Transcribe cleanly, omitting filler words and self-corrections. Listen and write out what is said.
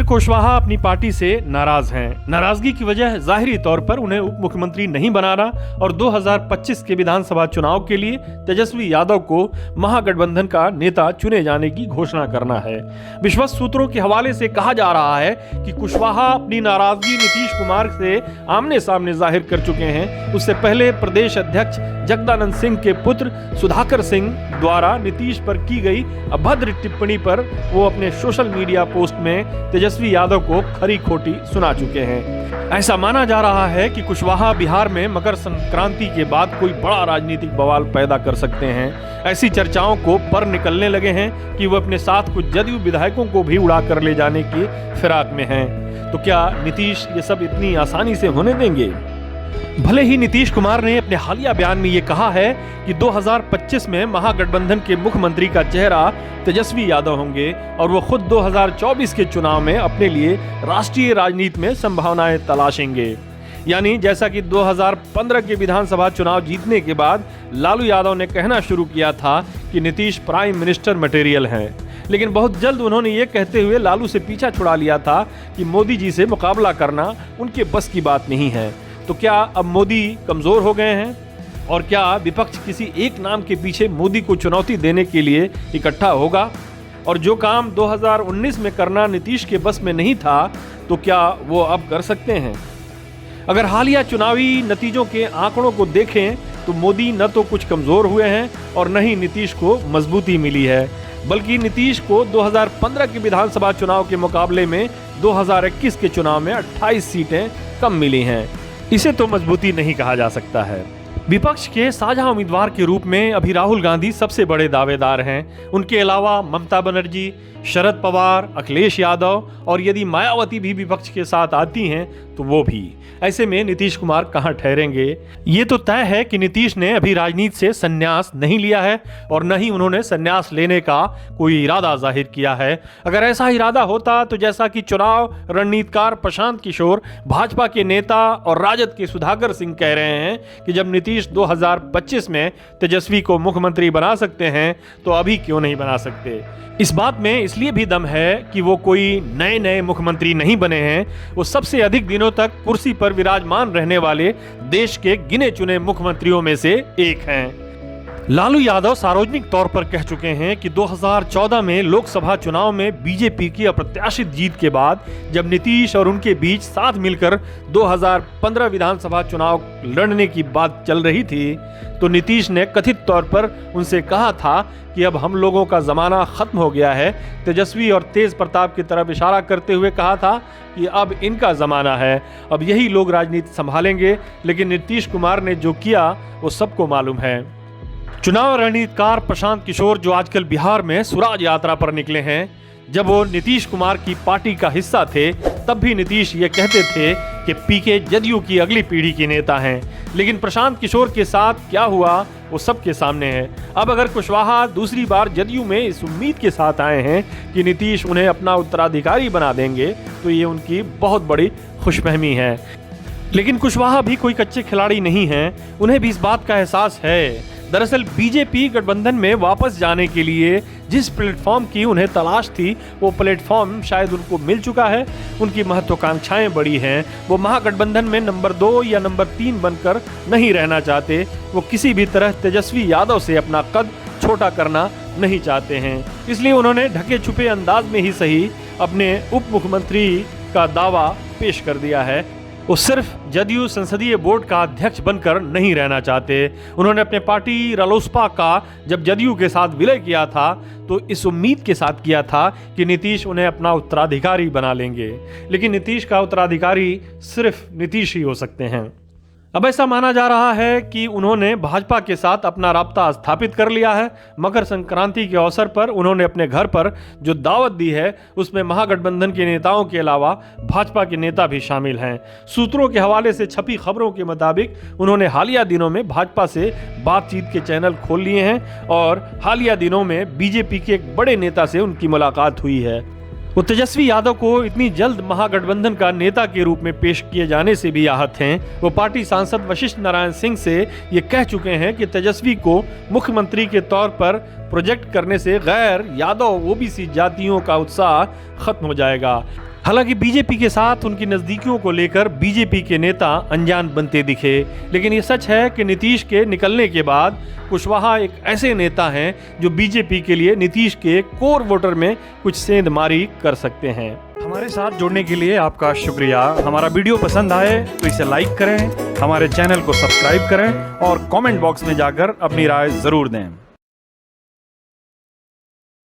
कुशवाहा अपनी पार्टी से नाराज हैं। नाराजगी की वजह जाहिरी तौर पर उन्हें उप मुख्यमंत्री नहीं बनाना और 2025 के विधानसभा चुनाव के लिए तेजस्वी यादव को महागठबंधन का नेता चुने जाने की घोषणा करना है। विश्वस्त सूत्रों के हवाले से कहा जा रहा है कि कुशवाहा अपनी नाराजगी नीतीश कुमार से आमने सामने जाहिर कर चुके हैं। उससे पहले प्रदेश अध्यक्ष जगदानंद सिंह के पुत्र सुधाकर सिंह द्वारा नीतीश पर की गई अभद्र टिप्पणी पर वो अपने सोशल मीडिया पोस्ट में तेजस्वी यादव को खरी खोटी सुना चुके हैं। ऐसा माना जा रहा है कि कुशवाहा बिहार में मकर संक्रांति के बाद कोई बड़ा राजनीतिक बवाल पैदा कर सकते हैं। ऐसी चर्चाओं को पर निकलने लगे हैं कि वो अपने साथ कुछ जदयू विधायकों को भी उड़ा कर ले जाने की फिराक में हैं। तो क्या नीतीश ये सब इतनी आसानी से होने देंगे? भले ही नीतीश कुमार ने अपने हालिया बयान में ये कहा है कि 2025 में महागठबंधन के मुख्यमंत्री का चेहरा तेजस्वी यादव होंगे और वो खुद 2024 के चुनाव में अपने लिए राष्ट्रीय राजनीति में संभावनाएं तलाशेंगे। यानी जैसा कि 2015 के विधानसभा चुनाव जीतने के बाद लालू यादव ने कहना शुरू किया था कि नीतीश प्राइम मिनिस्टर मटेरियल हैं, लेकिन बहुत जल्द उन्होंने ये कहते हुए लालू से पीछा छुड़ा लिया था कि मोदी जी से मुकाबला करना उनके बस की बात नहीं है। तो क्या अब मोदी कमजोर हो गए हैं और क्या विपक्ष किसी एक नाम के पीछे मोदी को चुनौती देने के लिए इकट्ठा होगा? और जो काम 2019 में करना नीतीश के बस में नहीं था तो क्या वो अब कर सकते हैं? अगर हालिया चुनावी नतीजों के आंकड़ों को देखें तो मोदी न तो कुछ कमजोर हुए हैं और न ही नीतीश को मजबूती मिली है, बल्कि नीतीश को 2015 के विधानसभा चुनाव के मुकाबले में 2021 के चुनाव में 28 सीटें कम मिली हैं। इसे तो मजबूती नहीं कहा जा सकता है। विपक्ष के साझा उम्मीदवार के रूप में अभी राहुल गांधी सबसे बड़े दावेदार हैं। उनके अलावा ममता बनर्जी, शरद पवार, अखिलेश यादव और यदि मायावती भी विपक्ष के साथ आती हैं तो वो भी। ऐसे में नीतीश कुमार कहां ठहरेंगे? ये तो तय है कि नीतीश ने अभी राजनीति से संन्यास नहीं लिया है और न ही उन्होंने संन्यास लेने का कोई इरादा जाहिर किया है। अगर ऐसा इरादा होता तो जैसा कि चुनाव रणनीतिकार प्रशांत किशोर, भाजपा के नेता और राजद के सुधाकर सिंह कह रहे हैं कि जब नीतीश 2025 में तेजस्वी को मुख्यमंत्री बना सकते हैं तो अभी क्यों नहीं बना सकते? इस बात में इसलिए भी दम है कि वो कोई नए मुख्यमंत्री नहीं बने हैं। वो सबसे अधिक दिनों तक कुर्सी पर विराजमान रहने वाले देश के गिने चुने मुख्यमंत्रियों में से एक हैं। लालू यादव सार्वजनिक तौर पर कह चुके हैं कि 2014 में लोकसभा चुनाव में बीजेपी की अप्रत्याशित जीत के बाद जब नीतीश और उनके बीच साथ मिलकर 2015 विधानसभा चुनाव लड़ने की बात चल रही थी तो नीतीश ने कथित तौर पर उनसे कहा था कि अब हम लोगों का जमाना खत्म हो गया है। तेजस्वी और तेज प्रताप की तरफ इशारा करते हुए कहा था कि अब इनका जमाना है, अब यही लोग राजनीति संभालेंगे। लेकिन नीतीश कुमार ने जो किया वो सबको मालूम है। चुनाव रणनीतिकार प्रशांत किशोर जो आजकल बिहार में स्वराज यात्रा पर निकले हैं, जब वो नीतीश कुमार की पार्टी का हिस्सा थे तब भी नीतीश ये कहते थे कि पीके जदयू की अगली पीढ़ी के नेता हैं। लेकिन प्रशांत किशोर के साथ क्या हुआ वो सबके सामने है। अब अगर कुशवाहा दूसरी बार जदयू में इस उम्मीद के साथ आए हैं कि नीतीश उन्हें अपना उत्तराधिकारी बना देंगे तो ये उनकी बहुत बड़ी खुशफहमी है। लेकिन कुशवाहा भी कोई कच्चे खिलाड़ी नहीं हैं, उन्हें भी इस बात का एहसास है। दरअसल बीजेपी गठबंधन में वापस जाने के लिए जिस प्लेटफॉर्म की उन्हें तलाश थी वो प्लेटफॉर्म शायद उनको मिल चुका है। उनकी महत्वाकांक्षाएं बड़ी हैं। वो महागठबंधन में नंबर 2 या नंबर 3 बनकर नहीं रहना चाहते। वो किसी भी तरह तेजस्वी यादव से अपना कद छोटा करना नहीं चाहते हैं। इसलिए उन्होंने ढके छुपे अंदाज में ही सही अपने उप मुख्यमंत्री का दावा पेश कर दिया है। वो सिर्फ जदयू संसदीय बोर्ड का अध्यक्ष बनकर नहीं रहना चाहते। उन्होंने अपने पार्टी रालोसपा का जब जदयू के साथ विलय किया था तो इस उम्मीद के साथ किया था कि नीतीश उन्हें अपना उत्तराधिकारी बना लेंगे। लेकिन नीतीश का उत्तराधिकारी सिर्फ नीतीश ही हो सकते हैं। अब ऐसा माना जा रहा है कि उन्होंने भाजपा के साथ अपना राब्ता स्थापित कर लिया है। मकर संक्रांति के अवसर पर उन्होंने अपने घर पर जो दावत दी है उसमें महागठबंधन के नेताओं के अलावा भाजपा के नेता भी शामिल हैं। सूत्रों के हवाले से छपी खबरों के मुताबिक उन्होंने हालिया दिनों में भाजपा से बातचीत के चैनल खोल लिए हैं और हालिया दिनों में बीजेपी के एक बड़े नेता से उनकी मुलाकात हुई है। वो तेजस्वी यादव को इतनी जल्द महागठबंधन का नेता के रूप में पेश किए जाने से भी आहत हैं। वो पार्टी सांसद वशिष्ठ नारायण सिंह से ये कह चुके हैं कि तेजस्वी को मुख्यमंत्री के तौर पर प्रोजेक्ट करने से गैर यादव ओबीसी जातियों का उत्साह खत्म हो जाएगा। हालांकि बीजेपी के साथ उनकी नजदीकियों को लेकर बीजेपी के नेता अनजान बनते दिखे, लेकिन ये सच है कि नीतीश के निकलने के बाद कुशवाहा एक ऐसे नेता हैं जो बीजेपी के लिए नीतीश के कोर वोटर में कुछ सेंधमारी कर सकते हैं। हमारे साथ जुड़ने के लिए आपका शुक्रिया। हमारा वीडियो पसंद आए तो इसे लाइक करें, हमारे चैनल को सब्सक्राइब करें और कमेंट बॉक्स में जाकर अपनी राय जरूर दें।